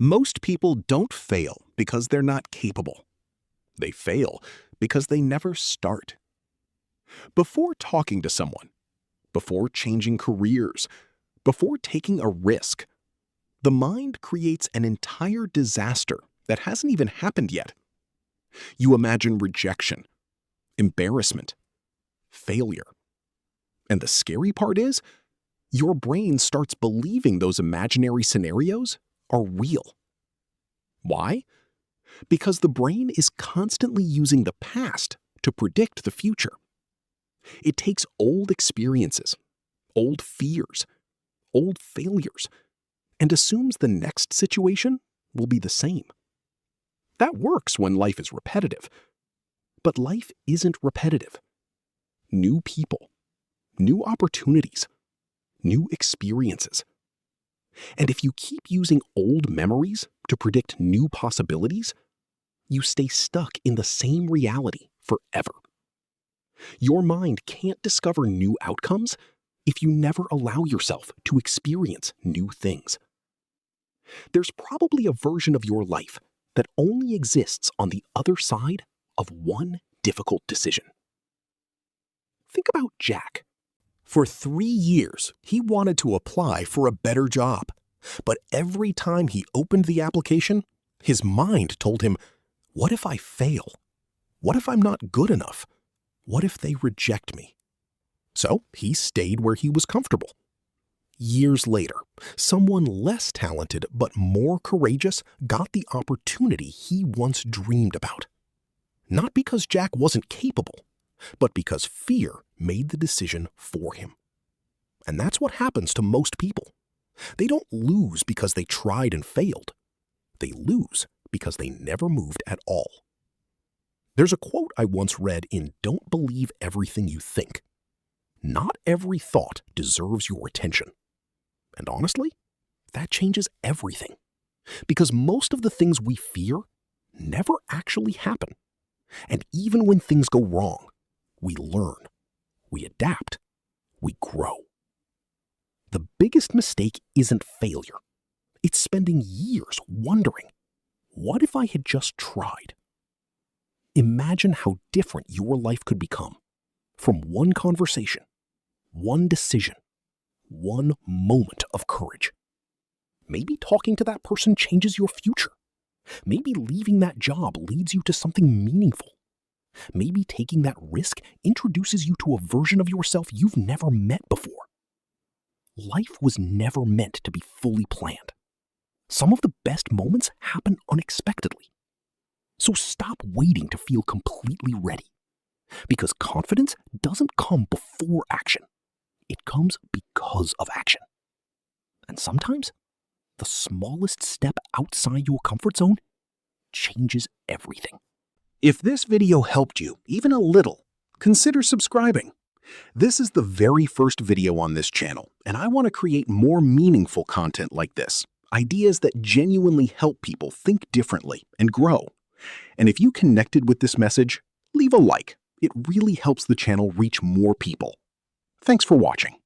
Most people don't fail because they're not capable. They fail because they never start. Before talking to someone, before changing careers, before taking a risk, the mind creates an entire disaster that hasn't even happened yet. You imagine rejection, embarrassment, failure. And the scary part is, your brain starts believing those imaginary scenarios are real. Why? Because the brain is constantly using the past to predict the future. It takes old experiences, old fears, old failures, and assumes the next situation will be the same. That works when life is repetitive. But life isn't repetitive. New people, new opportunities, new experiences. And if you keep using old memories to predict new possibilities, you stay stuck in the same reality forever. Your mind can't discover new outcomes if you never allow yourself to experience new things. There's probably a version of your life that only exists on the other side of one difficult decision. Think about Jack. For 3 years, he wanted to apply for a better job. But every time he opened the application, his mind told him, what if I fail? What if I'm not good enough? What if they reject me? So he stayed where he was comfortable. Years later, someone less talented but more courageous got the opportunity he once dreamed about. Not because Jack wasn't capable, but because fear made the decision for him. And that's what happens to most people. They don't lose because they tried and failed. They lose because they never moved at all. There's a quote I once read in Don't Believe Everything You Think. Not every thought deserves your attention. And honestly, that changes everything. Because most of the things we fear never actually happen. And even when things go wrong, we learn, we adapt, we grow. The biggest mistake isn't failure. It's spending years wondering, what if I had just tried? Imagine how different your life could become from one conversation, one decision, one moment of courage. Maybe talking to that person changes your future. Maybe leaving that job leads you to something meaningful. Maybe taking that risk introduces you to a version of yourself you've never met before. Life was never meant to be fully planned. Some of the best moments happen unexpectedly. So stop waiting to feel completely ready. Because confidence doesn't come before action. It comes because of action. And sometimes, the smallest step outside your comfort zone changes everything. If this video helped you, even a little, consider subscribing. This is the very first video on this channel, and I want to create more meaningful content like this. Ideas that genuinely help people think differently and grow. And if you connected with this message, leave a like. It really helps the channel reach more people. Thanks for watching.